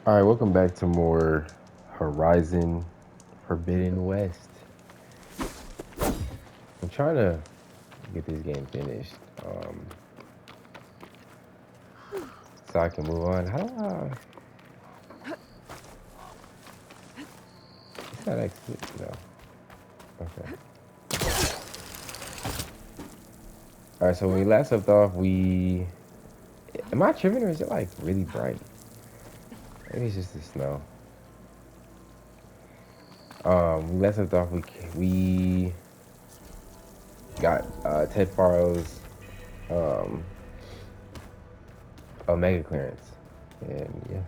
All right, welcome back to more Horizon Forbidden West. I'm trying to get this game finished, so I can move on. How do I? It's not exit. No. Okay. All right. So when we last left off, we am I tripping or is it like really bright? Maybe it's just the snow. We last left off. We got Ted Faro's um Omega clearance, and yeah.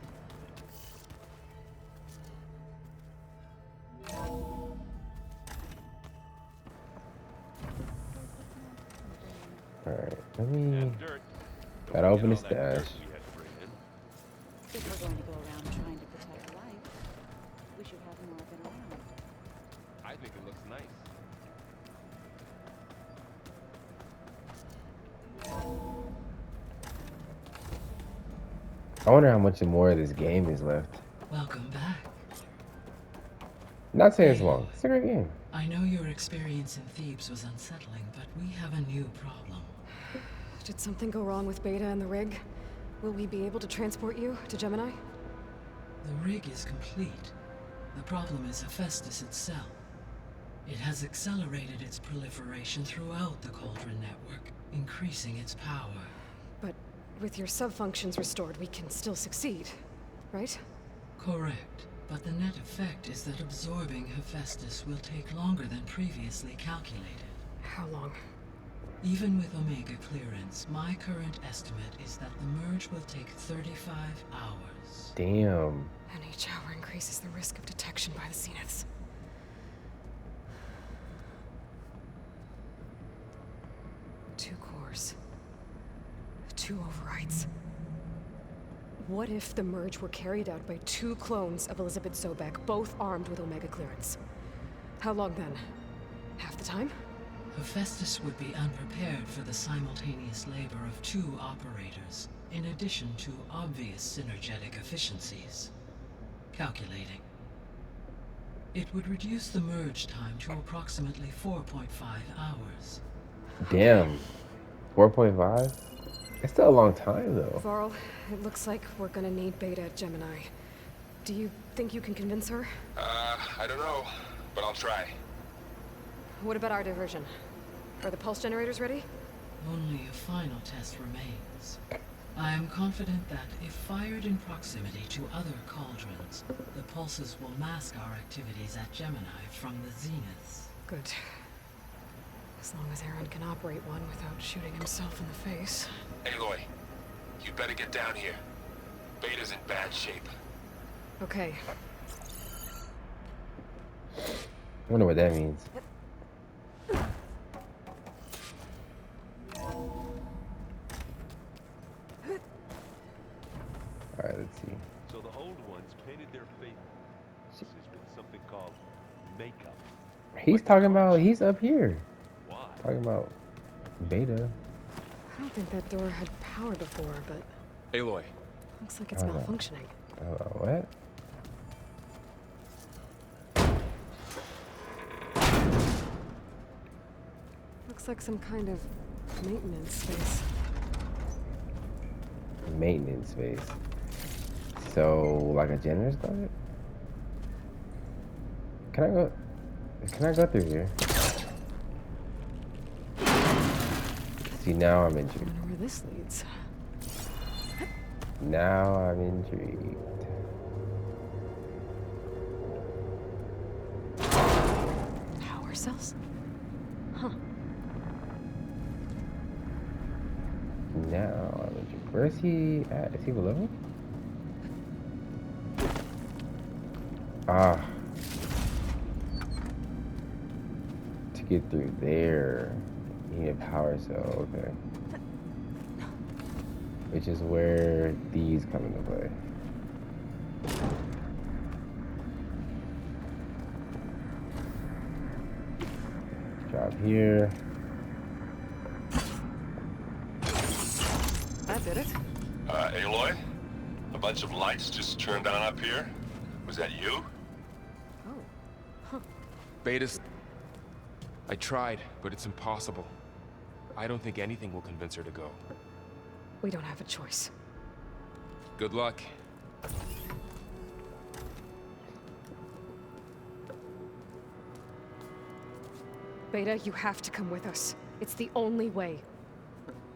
All right. Let me. Gotta open the stash. If we're going to go around trying to protect life, we should have more of it around. I think it looks nice. I wonder how much more of this game is left. Welcome back. Not saying it's long. It's a great game. I know your experience in Thebes was unsettling, but we have a new problem. Did something go wrong with Beta and the rig? Will we be able to transport you to Gemini? The rig is complete. The problem is Hephaestus itself. It has accelerated its proliferation throughout the Cauldron network, increasing its power. But with your sub-functions restored, we can still succeed, right? Correct. But the net effect is that absorbing Hephaestus will take longer than previously calculated. How long? Even with Omega clearance, my current estimate is that the merge will take 35 hours. Damn. And each hour increases the risk of detection by the Zeniths. Two cores. Two overrides. What if the merge were carried out by two clones of Elizabeth Sobek, both armed with Omega clearance? How long then? Half the time? Hephaestus would be unprepared for the simultaneous labor of two operators, in addition to obvious synergetic efficiencies. Calculating. It would reduce the merge time to approximately 4.5 hours. Damn. 4.5? It's still a long time though. Varl, it looks like we're gonna need Beta at Gemini. Do you think you can convince her? I don't know, but I'll try. What about our diversion? Are the pulse generators ready? Only a final test remains. I am confident that, if fired in proximity to other cauldrons, the pulses will mask our activities at Gemini from the zeniths. Good. As long as Aaron can operate one without shooting himself in the face. Aloy, you better get down here. Beta's in bad shape. Okay. I wonder what that means. Alright, let's see. So the old ones painted their faces with something called makeup. He's talking about, he's up here. Why? Talking about Beta. I don't think that door had power before, but Aloy, looks like it's Hold on. malfunctioning. What? Looks like some kind of maintenance space. Maintenance space. So, like a janitor's closet? Can I go through here? See, now I'm I intrigued. wonder where this leads. Now I'm intrigued. Power cells? Huh. Now I'm intrigued. Where is he at? Is he below me? Ah. To get through there, you need a power cell, okay. Which is where these come into play. Drop here. That did it. Aloy? bunch of lights just turned on up here? Was that you? Oh. Beta's... I tried, but it's impossible. I don't think anything will convince her to go. We don't have a choice. Good luck. Beta, you have to come with us. It's the only way.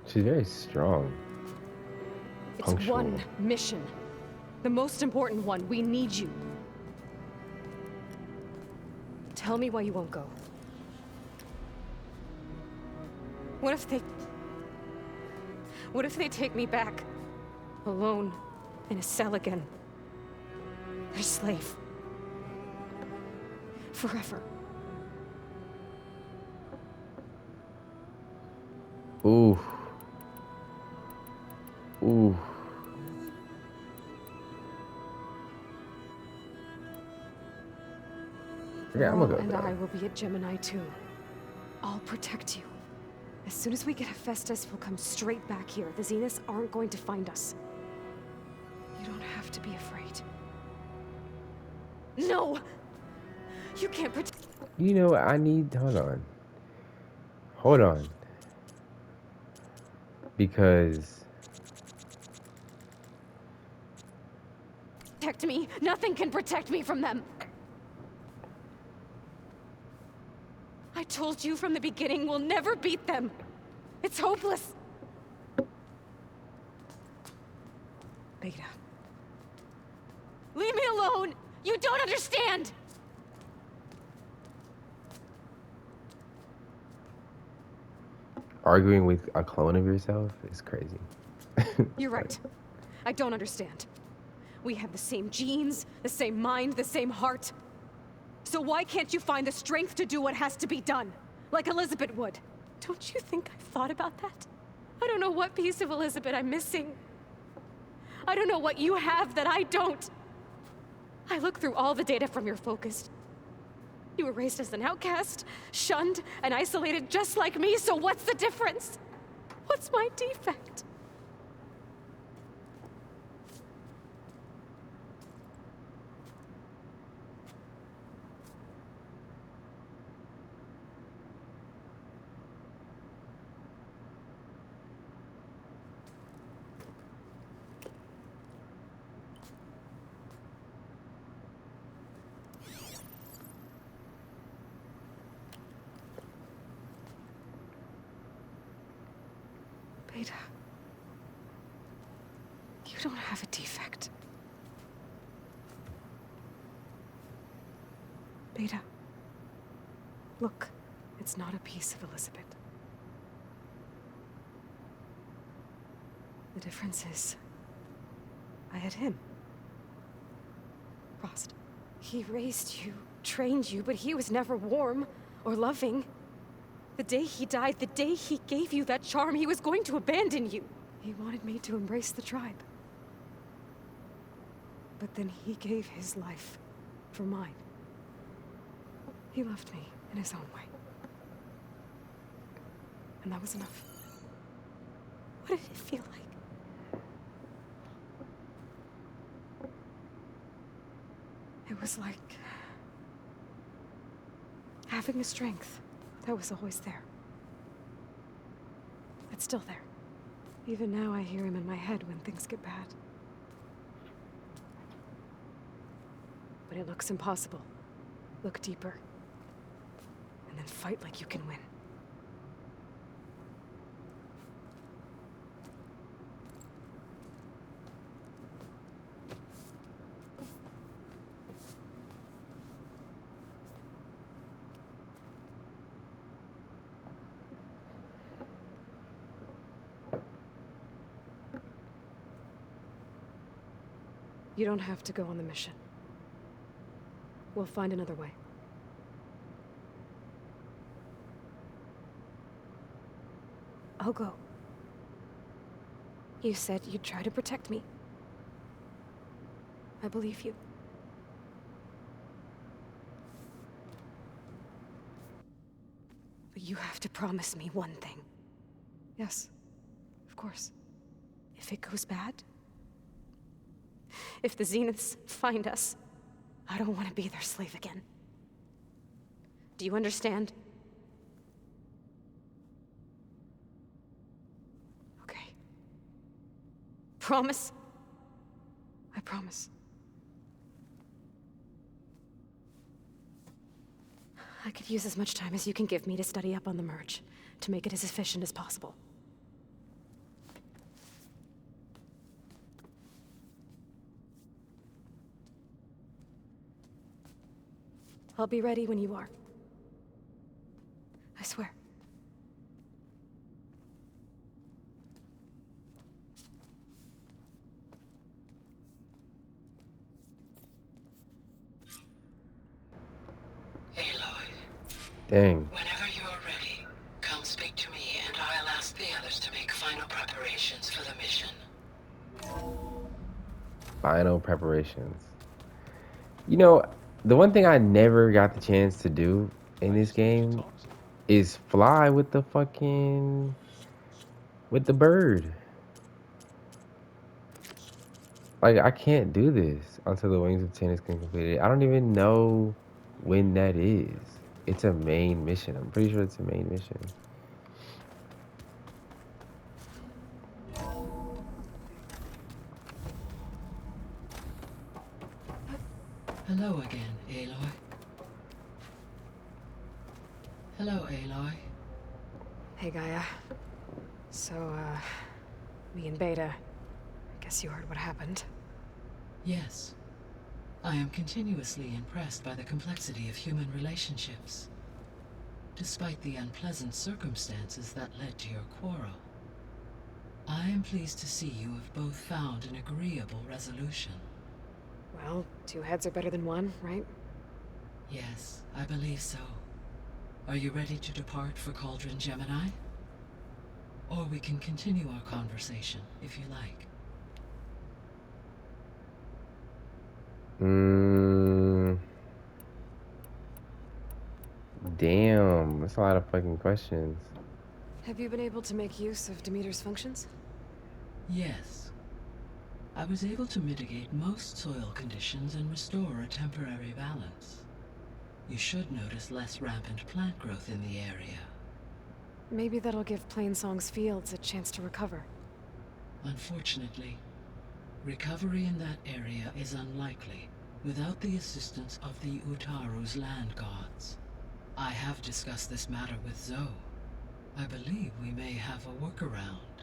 She's very strong. It's Punctual. one mission. The most important one. We need you. Tell me why you won't go. What if they take me back? Alone, in a cell again. A slave. Forever. Ooh. Ooh. Okay, I'm gonna go And there. I will be at Gemini too. I'll protect you. As soon as we get Hephaestus, we'll come straight back here. The Zeniths aren't going to find us. You don't have to be afraid. No! You can't protect. You know what? I need. Hold on. Hold on. Because Protect me. Nothing can protect me from them. I told you from the beginning we'll never beat them. It's hopeless. Beta. Leave me alone! You don't understand! arguing with a clone of yourself is crazy. You're right. I don't understand. We have the same genes, the same mind, the same heart. So why can't you find the strength to do what has to be done? Like Elizabeth would. Don't you think I've thought about that? I don't know what piece of Elizabeth I'm missing. I don't know what you have that I don't. I looked through all the data from your focus. You were raised as an outcast, shunned, and isolated just like me, so what's the difference? What's my defect? Beta, you don't have a defect. Beta, look, it's not a piece of Elizabeth. The difference is, I had him. Frost. He raised you, trained you, but he was never warm or loving. The day he died, the day he gave you that charm, he was going to abandon you. He wanted me to embrace the tribe. But then he gave his life for mine. He loved me in his own way. And that was enough. What did it feel like? It was like having a strength that was always there. It's still there. Even now I hear him in my head when things get bad. But it looks impossible. Look deeper. And then fight like you can win. You don't have to go on the mission. We'll find another way. I'll go. You said you'd try to protect me. I believe you. But you have to promise me one thing. Yes, of course. If it goes bad, If the Zeniths find us, I don't want to be their slave again. Do you understand? Okay. Promise? I promise. I could use as much time as you can give me to study up on the merge, to make it as efficient as possible. I'll be ready when you are. I swear. Aloy, Dang. whenever you're ready, come speak to me and I'll ask the others to make final preparations for the mission. Final preparations. You know, the one thing I never got the chance to do in this game is fly with the fucking with the bird. Like, I can't do this until the Wings of Ten is completed. I don't even know when that is. It's a main mission. I'm pretty sure it's a main mission. Hello again, Aloy. Hello, Aloy. Hey, Gaia. So, me and Beta. I guess you heard what happened. Yes. I am continuously impressed by the complexity of human relationships. Despite the unpleasant circumstances that led to your quarrel, I am pleased to see you have both found an agreeable resolution. Well, two heads are better than one, right? Yes, I believe so. Are you ready to depart for Cauldron Gemini? Or we can continue our conversation, if you like. Damn, that's a lot of fucking questions. Have you been able to make use of Demeter's functions? Yes. I was able to mitigate most soil conditions and restore a temporary balance. You should notice less rampant plant growth in the area. Maybe that'll give Plainsong's fields a chance to recover. Unfortunately, recovery in that area is unlikely without the assistance of the Utaru's land gods. I have discussed this matter with Zoe. I believe we may have a workaround.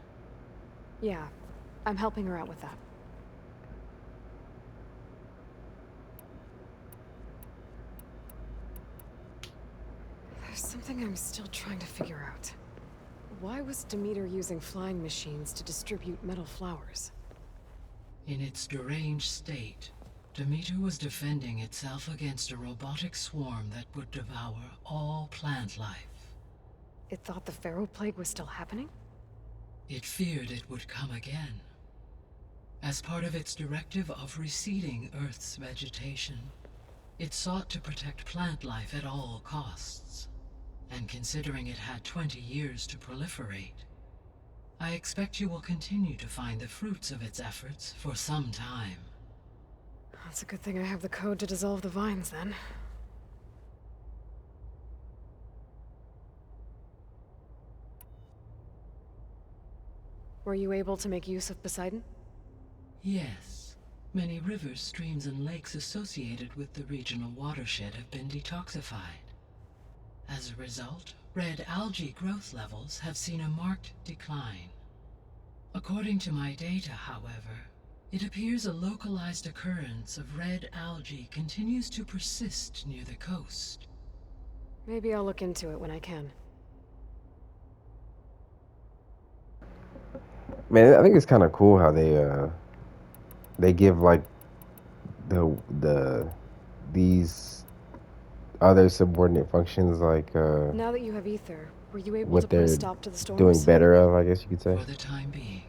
Yeah, I'm helping her out with that. There's something I'm still trying to figure out. Why was Demeter using flying machines to distribute metal flowers? In its deranged state, Demeter was defending itself against a robotic swarm that would devour all plant life. It thought the Pharaoh Plague was still happening? It feared it would come again. As part of its directive of reseeding Earth's vegetation, it sought to protect plant life at all costs. And considering it had 20 years to proliferate, I expect you will continue to find the fruits of its efforts for some time. That's a good thing I have the code to dissolve the vines, then. Were you able to make use of Poseidon? Yes. Many rivers, streams, and lakes associated with the regional watershed have been detoxified. As a result, red algae growth levels have seen a marked decline. According to my data, however, it appears a localized occurrence of red algae continues to persist near the coast. Maybe I'll look into it when I can. Man, I think it's kind of cool how they give like these other subordinate functions like Now that you have Ether, were you able what to put a they're stop to the storms? doing better of, I guess you could say. For the time being.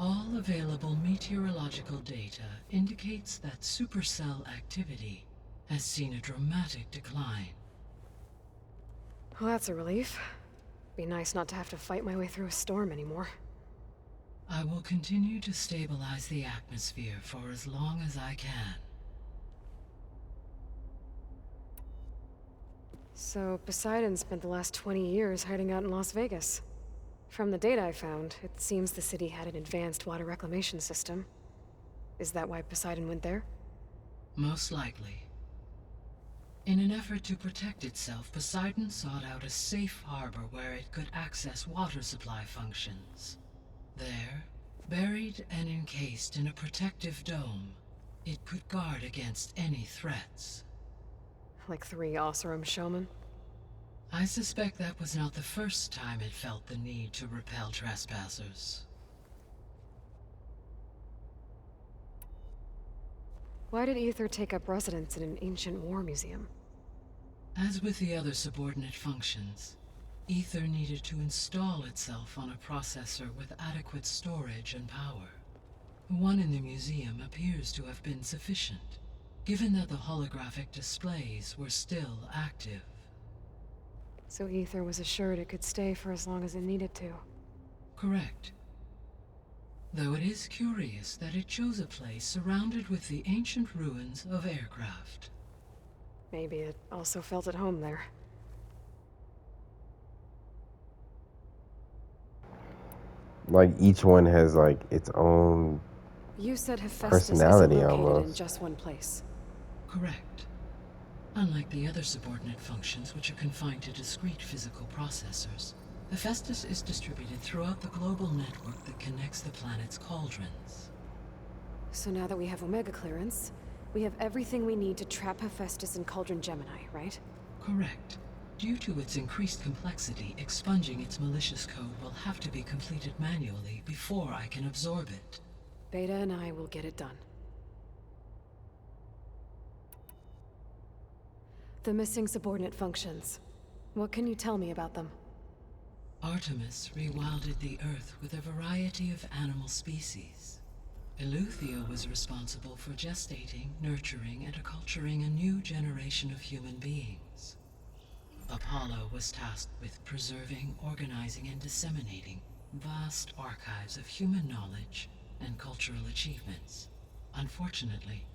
All available meteorological data indicates that supercell activity has seen a dramatic decline. Well, that's a relief. Be nice not to have to fight my way through a storm anymore. I will continue to stabilize the atmosphere for as long as I can. So, Poseidon spent the last 20 years hiding out in Las Vegas. From the data I found, it seems the city had an advanced water reclamation system. Is that why Poseidon went there? Most likely. In an effort to protect itself, Poseidon sought out a safe harbor where it could access water supply functions. There, buried and encased in a protective dome, it could guard against any threats. Like 3 Oseram showmen? I suspect that was not the first time it felt the need to repel trespassers. Why did Aether take up residence in an ancient war museum? As with the other subordinate functions, Aether needed to install itself on a processor with adequate storage and power. The one in the museum appears to have been sufficient, given that the holographic displays were still active. So Aether was assured it could stay for as long as it needed to. Correct. Though it is curious that it chose a place surrounded with the ancient ruins of aircraft. Maybe it also felt at home there. Like each one has like its own You said Hephaestus personality isn't located in almost. just one place. Correct. Unlike the other subordinate functions, which are confined to discrete physical processors, Hephaestus is distributed throughout the global network that connects the planet's cauldrons. So now that we have Omega clearance, we have everything we need to trap Hephaestus in Cauldron Gemini, right? Correct. Due to its increased complexity, expunging its malicious code will have to be completed manually before I can absorb it. Beta and I will get it done. The missing subordinate functions. What can you tell me about them? Artemis rewilded the Earth with a variety of animal species. Eleuthia was responsible for gestating, nurturing, and acculturating a new generation of human beings. Apollo was tasked with preserving, organizing, and disseminating vast archives of human knowledge and cultural achievements. Unfortunately,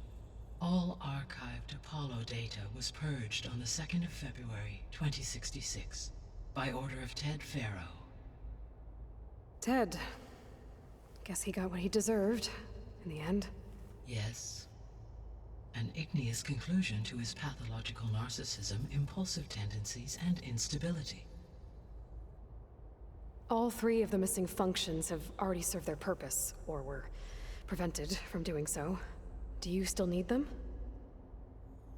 all archived Apollo data was purged on the 2nd of February, 2066, by order of Ted Faro. Ted. Guess he got what he deserved, in the end. Yes. An igneous conclusion to his pathological narcissism, impulsive tendencies, and instability. All 3 of the missing functions have already served their purpose, or were prevented from doing so. Do you still need them?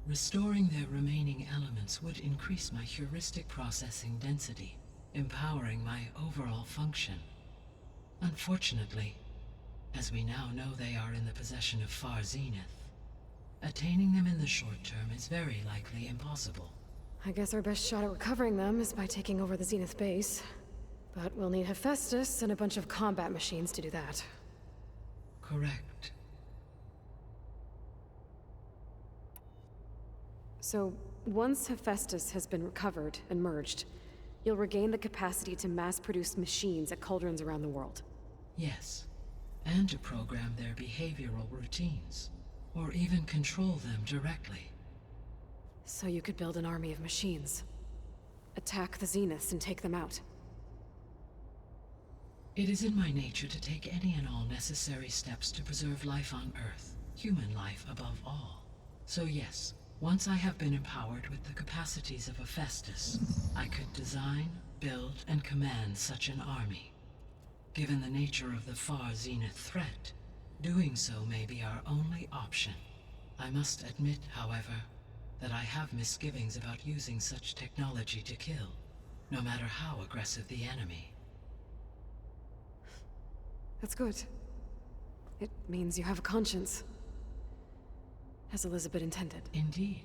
Restoring their remaining elements would increase my heuristic processing density, empowering my overall function. Unfortunately, as we now know they are in the possession of Far Zenith, attaining them in the short term is very likely impossible. I guess our best shot at recovering them is by taking over the Zenith base. But we'll need Hephaestus and a bunch of combat machines to do that. Correct. So, once Hephaestus has been recovered and merged, you'll regain the capacity to mass-produce machines at cauldrons around the world. Yes. And to program their behavioral routines, or even control them directly. So you could build an army of machines. Attack the Zeniths and take them out. It is in my nature to take any and all necessary steps to preserve life on Earth, human life above all. So yes, once I have been empowered with the capacities of Hephaestus, I could design, build, and command such an army. Given the nature of the Far Zenith threat, doing so may be our only option. I must admit, however, that I have misgivings about using such technology to kill, no matter how aggressive the enemy. That's good. It means you have a conscience. As Elizabeth intended. Indeed.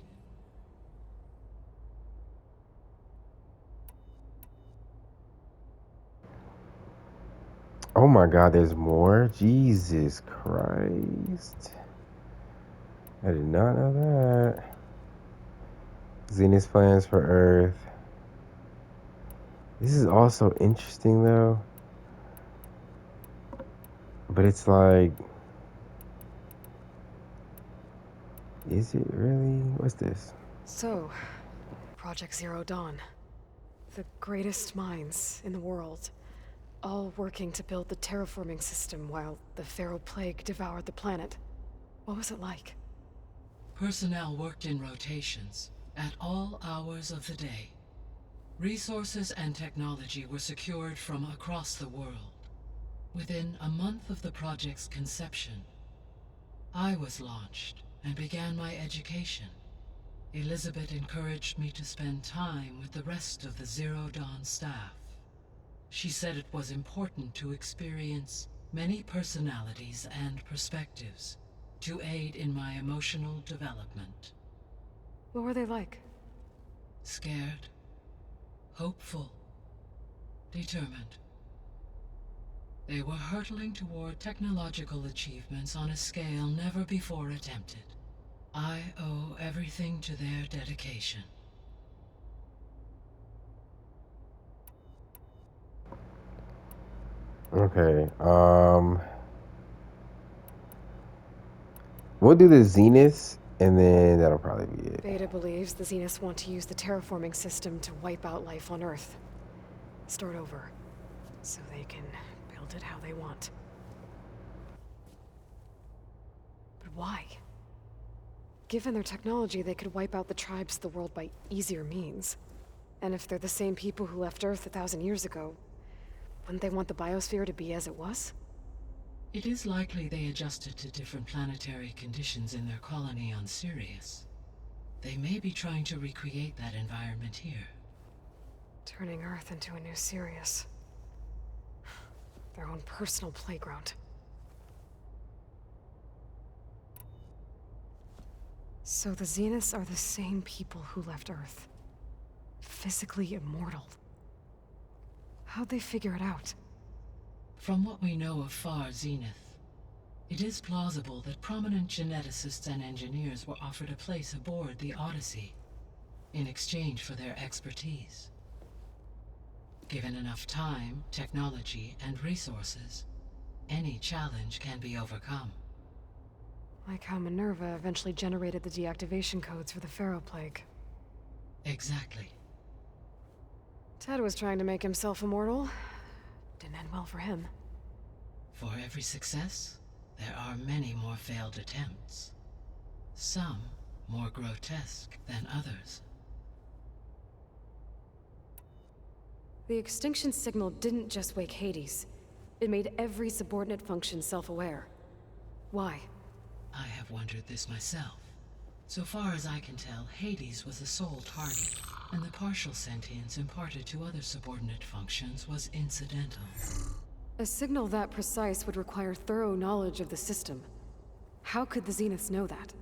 Oh my god, there's more? Jesus Christ. I did not know that. Zenith's plans for Earth. This is also interesting though. But it's like, is it really? What's this? So, Project Zero Dawn. The greatest minds in the world, all working to build the terraforming system while the Pharaoh Plague devoured the planet. What was it like? Personnel worked in rotations at all hours of the day. Resources and technology were secured from across the world. Within a month of the project's conception, I was launched and began my education. Elizabeth encouraged me to spend time with the rest of the Zero Dawn staff. She said it was important to experience many personalities and perspectives to aid in my emotional development. What were they like? Scared, hopeful, determined. They were hurtling toward technological achievements on a scale never before attempted. I owe everything to their dedication. Okay. We'll do the Zenith, and then that'll probably be it. Beta believes the Zeniths want to use the terraforming system to wipe out life on Earth. Start over, so they can build it how they want. But why? Given their technology, they could wipe out the tribes of the world by easier means. And if they're the same people who left Earth 1,000 years ago, wouldn't they want the biosphere to be as it was? It is likely they adjusted to different planetary conditions in their colony on Sirius. They may be trying to recreate that environment here. Turning Earth into a new Sirius. Their own personal playground. So the Zeniths are the same people who left Earth. Physically immortal. How'd they figure it out? From what we know of Far Zenith, it is plausible that prominent geneticists and engineers were offered a place aboard the Odyssey in exchange for their expertise. Given enough time, technology, and resources, any challenge can be overcome. Like how Minerva eventually generated the deactivation codes for the Pharaoh Plague. Exactly. Ted was trying to make himself immortal. Didn't end well for him. For every success, there are many more failed attempts. Some more grotesque than others. The extinction signal didn't just wake Hades. It made every subordinate function self-aware. Why? I have wondered this myself. So far as I can tell, Hades was the sole target, and the partial sentience imparted to other subordinate functions was incidental. A signal that precise would require thorough knowledge of the system. How could the Zeniths know that?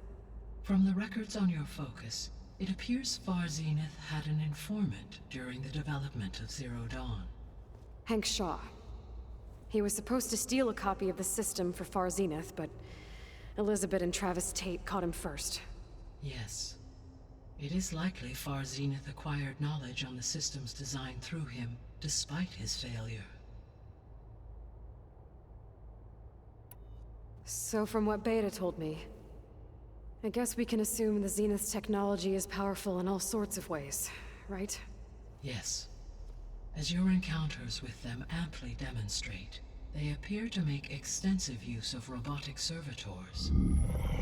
From the records on your focus, it appears Far Zenith had an informant during the development of Zero Dawn. Hank Shaw. He was supposed to steal a copy of the system for Far Zenith, but Elizabeth and Travis Tate caught him first. Yes. It is likely Far Zenith acquired knowledge on the system's design through him, despite his failure. So from what Beta told me, I guess we can assume the Zenith's technology is powerful in all sorts of ways, right? Yes. As your encounters with them amply demonstrate, they appear to make extensive use of robotic servitors.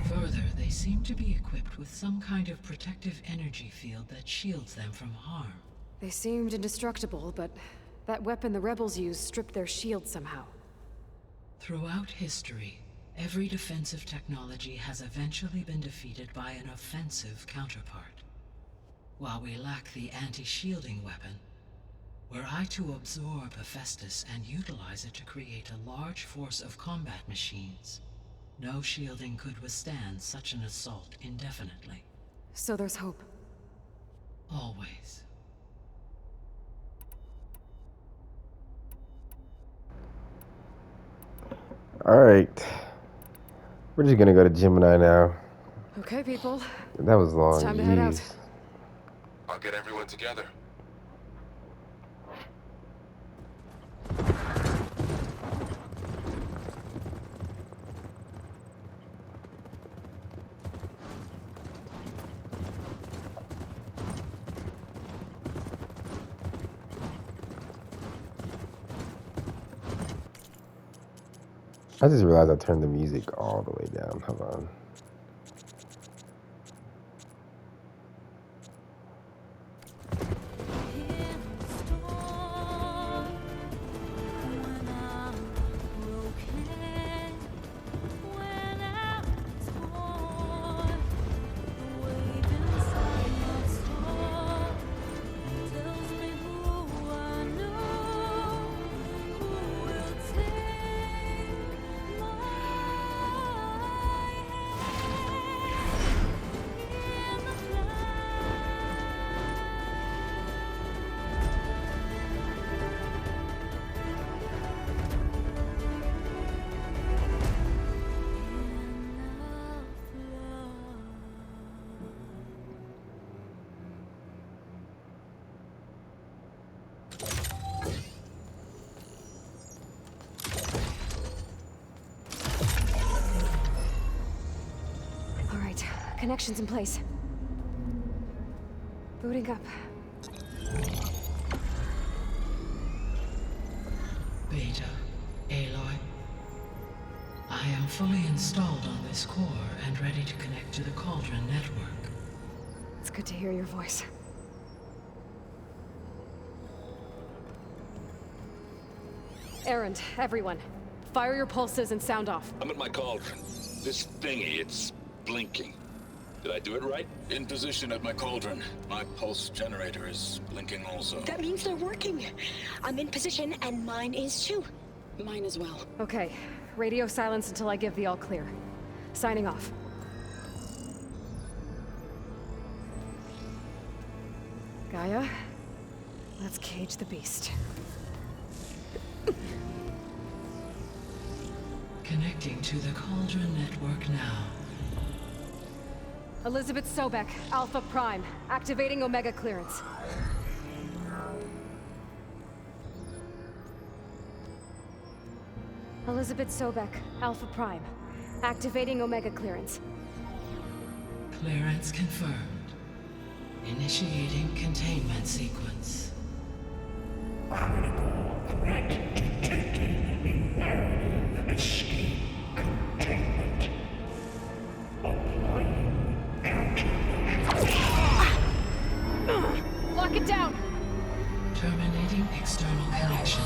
Further, they seem to be equipped with some kind of protective energy field that shields them from harm. They seemed indestructible, but that weapon the rebels used stripped their shield somehow. Throughout history, every defensive technology has eventually been defeated by an offensive counterpart. While we lack the anti-shielding weapon, were I to absorb Hephaestus and utilize it to create a large force of combat machines, no shielding could withstand such an assault indefinitely. So there's hope. Always. Alright. We're just gonna go to Gemini now. Okay, people. That was long. It's time to head out. Jeez. I'll get everyone together. I just realized I turned the music all the way down. Hold on. All right, connections in place. Booting up. Beta, Aloy. I am fully installed on this core and ready to connect to the Cauldron network. It's good to hear your voice. Erend, everyone. Fire your pulses and sound off. I'm at my cauldron. This thingy, it's blinking. Did I do it right? In position at my cauldron. My pulse generator is blinking also. That means they're working. I'm in position and mine is too. Mine as well. Okay, radio silence until I give the all clear. Signing off. Gaia, let's cage the beast. Connecting to the Cauldron network now. Elizabeth Sobek, Alpha Prime, activating Omega clearance. Elizabeth Sobek, Alpha Prime, activating Omega clearance. Clearance confirmed. Initiating containment sequence. Lock it down! Terminating external connections.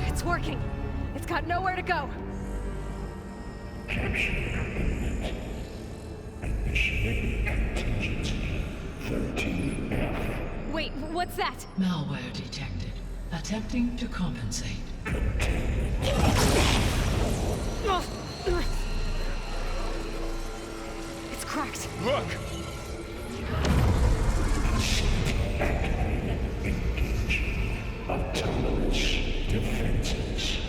It's working. It's got nowhere to go. Wait, what's that? Malware detected. Attempting to compensate. It's cracked. Look! Autonomous defenses.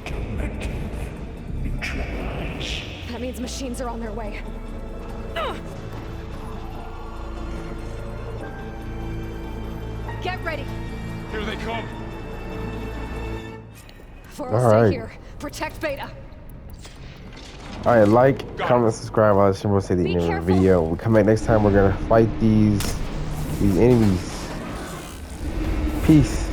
Collective neutralize. That means machines are on their way. Get ready. Here they come. 4 All stay right. here. Protect Beta. All right, like, comment, subscribe. I'll say the Be end of the careful. video. We come back next time. We're gonna fight these enemies. Peace.